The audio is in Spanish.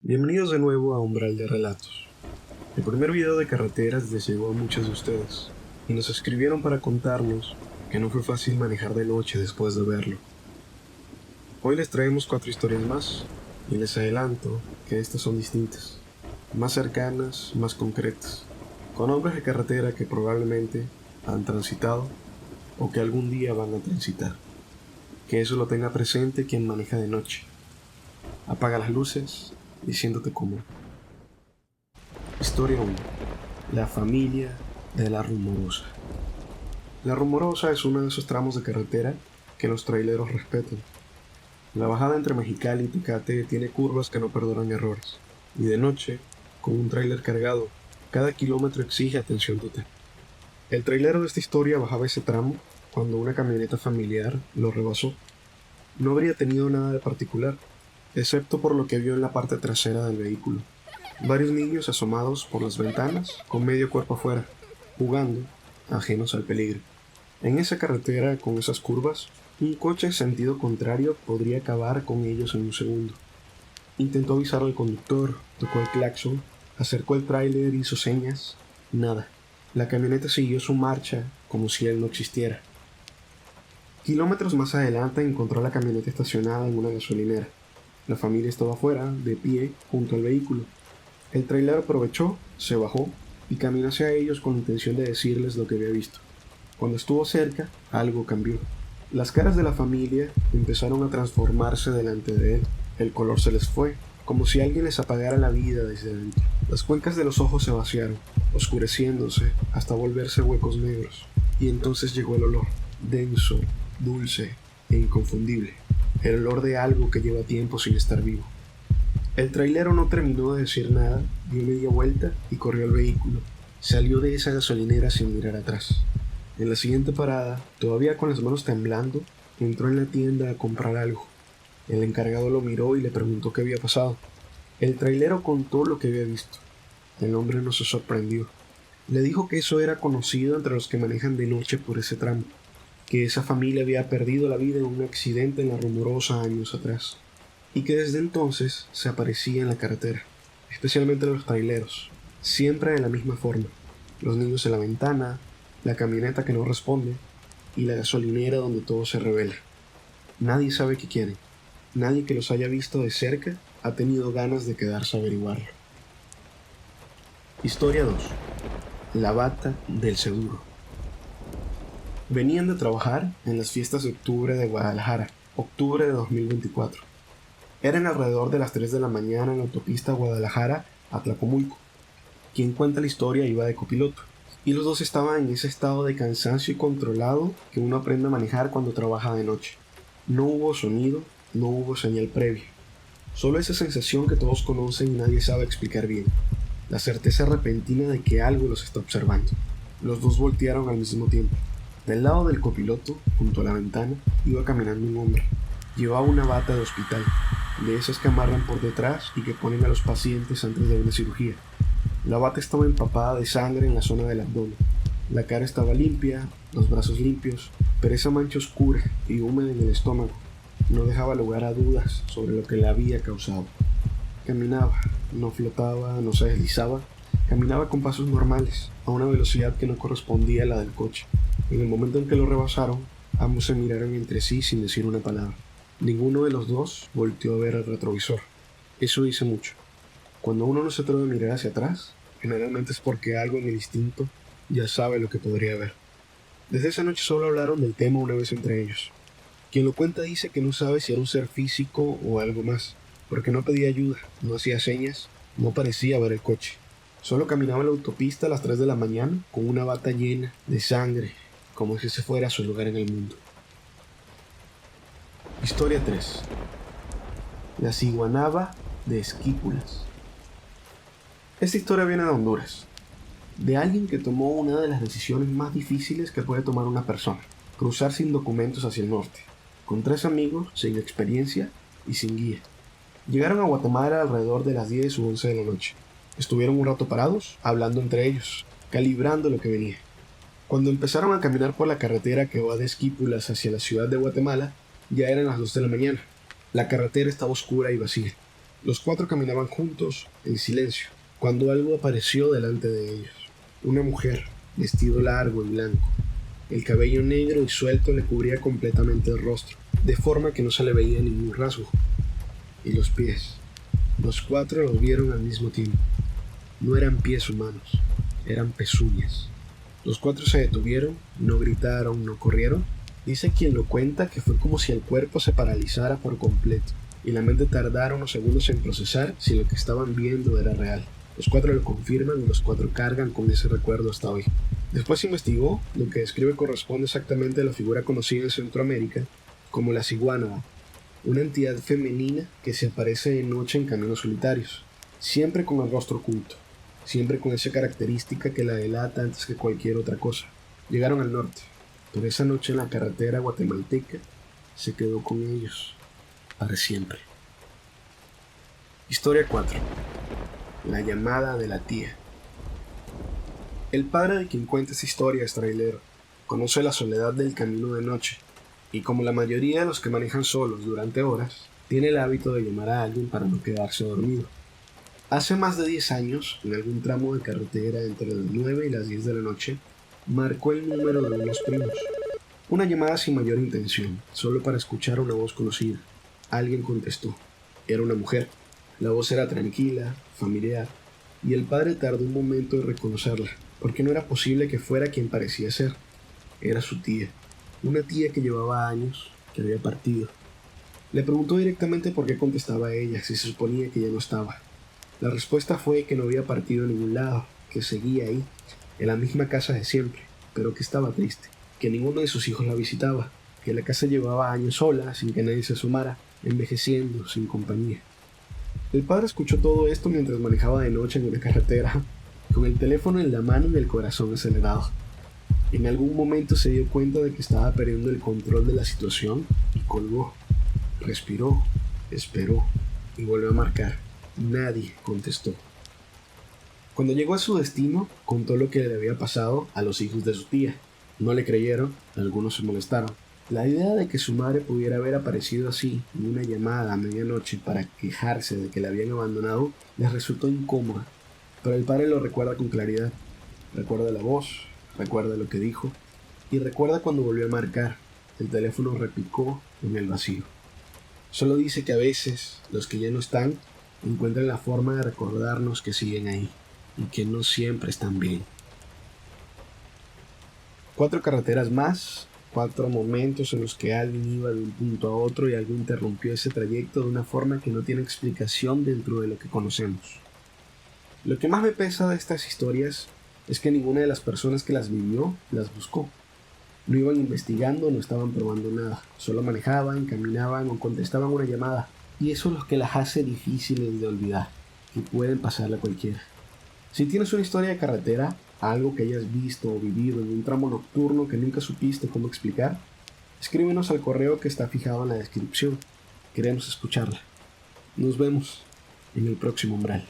Bienvenidos de nuevo a Umbral de Relatos. El primer video de carreteras les llegó a muchos de ustedes y nos escribieron para contarnos que no fue fácil manejar de noche después de verlo. Hoy les traemos 4 historias más y les adelanto que estas son distintas, más cercanas, más concretas, con hombres de carretera que probablemente han transitado o que algún día van a transitar. Que eso lo tenga presente quien maneja de noche. Apaga las luces y siéntate cómodo. Historia 1. La familia de la Rumorosa. La Rumorosa es uno de esos tramos de carretera que los traileros respetan. La bajada entre Mexicali y Tecate tiene curvas que no perdonan errores, y de noche, con un trailer cargado, cada kilómetro exige atención total. El trailero de esta historia bajaba ese tramo cuando una camioneta familiar lo rebasó. No habría tenido nada de particular, excepto por lo que vio en la parte trasera del vehículo. Varios niños asomados por las ventanas, con medio cuerpo afuera, jugando, ajenos al peligro. En esa carretera, con esas curvas, un coche en sentido contrario podría acabar con ellos en un segundo. Intentó avisar al conductor, tocó el claxon, acercó el tráiler, hizo señas, nada. La camioneta siguió su marcha como si él no existiera. Kilómetros más adelante encontró la camioneta estacionada en una gasolinera. La familia estaba afuera, de pie, junto al vehículo. El trailero aprovechó, se bajó y caminó hacia ellos con la intención de decirles lo que había visto. Cuando estuvo cerca, algo cambió. Las caras de la familia empezaron a transformarse delante de él. El color se les fue, como si alguien les apagara la vida desde dentro. Las cuencas de los ojos se vaciaron, oscureciéndose hasta volverse huecos negros. Y entonces llegó el olor, denso, dulce e inconfundible. El olor de algo que lleva tiempo sin estar vivo. El trailero no terminó de decir nada, dio media vuelta y corrió al vehículo. Salió de esa gasolinera sin mirar atrás. En la siguiente parada, todavía con las manos temblando, entró en la tienda a comprar algo. El encargado lo miró y le preguntó qué había pasado. El trailero contó lo que había visto. El hombre no se sorprendió. Le dijo que eso era conocido entre los que manejan de noche por ese tramo, que esa familia había perdido la vida en un accidente en la Rumorosa años atrás, y que desde entonces se aparecía en la carretera, especialmente los traileros, siempre de la misma forma: los niños en la ventana, la camioneta que no responde y la gasolinera donde todo se revela. Nadie sabe qué quieren, nadie que los haya visto de cerca ha tenido ganas de quedarse a averiguarlo. Historia 2. La bata del seguro. Venían de trabajar en las fiestas de octubre de Guadalajara, octubre de 2024. Eran alrededor de las 3 de la mañana en la autopista Guadalajara a Tlacomulco. Quien cuenta la historia iba de copiloto, y los dos estaban en ese estado de cansancio controlado que uno aprende a manejar cuando trabaja de noche. No hubo sonido, no hubo señal previa. Solo esa sensación que todos conocen y nadie sabe explicar bien. La certeza repentina de que algo los está observando. Los dos voltearon al mismo tiempo. Del lado del copiloto, junto a la ventana, iba caminando un hombre. Llevaba una bata de hospital, de esas que amarran por detrás y que ponen a los pacientes antes de una cirugía. La bata estaba empapada de sangre en la zona del abdomen. La cara estaba limpia, los brazos limpios, pero esa mancha oscura y húmeda en el estómago no dejaba lugar a dudas sobre lo que la había causado. Caminaba, no flotaba, no se deslizaba, caminaba con pasos normales, a una velocidad que no correspondía a la del coche. En el momento en que lo rebasaron, ambos se miraron entre sí sin decir una palabra. Ninguno de los dos volteó a ver el retrovisor. Eso dice mucho. Cuando uno no se atreve a mirar hacia atrás, generalmente es porque algo en el instinto ya sabe lo que podría ver. Desde esa noche solo hablaron del tema una vez entre ellos. Quien lo cuenta dice que no sabe si era un ser físico o algo más, porque no pedía ayuda, no hacía señas, no parecía ver el coche. Solo caminaba en la autopista a las 3 de la mañana con una bata llena de sangre, como si ese fuera su lugar en el mundo. Historia 3. La ciguanaba de Esquípulas. Esta historia viene de Honduras, de alguien que tomó una de las decisiones más difíciles que puede tomar una persona: cruzar sin documentos hacia el norte, con 3 amigos, sin experiencia y sin guía. Llegaron a Guatemala alrededor de las 10 u 11 de la noche. Estuvieron un rato parados, hablando entre ellos, calibrando lo que venía. Cuando empezaron a caminar por la carretera que va de Esquípulas hacia la ciudad de Guatemala, ya eran las 2 de la mañana. La carretera estaba oscura y vacía. Los cuatro caminaban juntos, en silencio, cuando algo apareció delante de ellos. Una mujer, vestido largo y blanco. El cabello negro y suelto le cubría completamente el rostro, de forma que no se le veía ningún rasgo. Y los pies. Los cuatro los vieron al mismo tiempo. No eran pies humanos, eran pezuñas. Los cuatro se detuvieron, no gritaron, no corrieron. Dice quien lo cuenta que fue como si el cuerpo se paralizara por completo y la mente tardara unos segundos en procesar si lo que estaban viendo era real. Los cuatro lo confirman y los cuatro cargan con ese recuerdo hasta hoy. Después investigó, lo que describe corresponde exactamente a la figura conocida en Centroamérica como la ciguánaba, una entidad femenina que se aparece de noche en caminos solitarios, siempre con el rostro oculto, siempre con esa característica que la delata antes que cualquier otra cosa. Llegaron al norte, pero esa noche en la carretera guatemalteca se quedó con ellos para siempre. Historia 4. La llamada de la tía. El padre de quien cuenta esta historia es trailero. Conoce la soledad del camino de noche y, como la mayoría de los que manejan solos durante horas, tiene el hábito de llamar a alguien para no quedarse dormido. Hace más de 10 años, en algún tramo de carretera entre las 9 y las 10 de la noche, marcó el número de unos primos. Una llamada sin mayor intención, solo para escuchar una voz conocida. Alguien contestó. Era una mujer. La voz era tranquila, familiar, y el padre tardó un momento en reconocerla, porque no era posible que fuera quien parecía ser. Era su tía, una tía que llevaba años, que había partido. Le preguntó directamente por qué contestaba a ella, si se suponía que ya no estaba. La respuesta fue que no había partido a ningún lado, que seguía ahí, en la misma casa de siempre, pero que estaba triste, que ninguno de sus hijos la visitaba, que la casa llevaba años sola, sin que nadie se asomara, envejeciendo, sin compañía. El padre escuchó todo esto mientras manejaba de noche en una carretera, con el teléfono en la mano y el corazón acelerado. En algún momento se dio cuenta de que estaba perdiendo el control de la situación y colgó. Respiró, esperó y volvió a marcar. Nadie contestó. Cuando llegó a su destino, contó lo que le había pasado a los hijos de su tía. No le creyeron, algunos se molestaron. La idea de que su madre pudiera haber aparecido así en una llamada a medianoche para quejarse de que la habían abandonado les resultó incómoda, pero el padre lo recuerda con claridad. Recuerda la voz, recuerda lo que dijo y recuerda cuando volvió a marcar. El teléfono repicó en el vacío. Solo dice que a veces los que ya no están encuentran la forma de recordarnos que siguen ahí y que no siempre están bien. 4 carreteras más, 4 momentos en los que alguien iba de un punto a otro y algo interrumpió ese trayecto de una forma que no tiene explicación dentro de lo que conocemos. Lo que más me pesa de estas historias es que ninguna de las personas que las vivió las buscó. No iban investigando, no estaban probando nada, solo manejaban, caminaban o contestaban una llamada, y eso es lo que las hace difíciles de olvidar, que pueden pasarle a cualquiera. Si tienes una historia de carretera, algo que hayas visto o vivido en un tramo nocturno que nunca supiste cómo explicar, escríbenos al correo que está fijado en la descripción. Queremos escucharla. Nos vemos en el próximo umbral.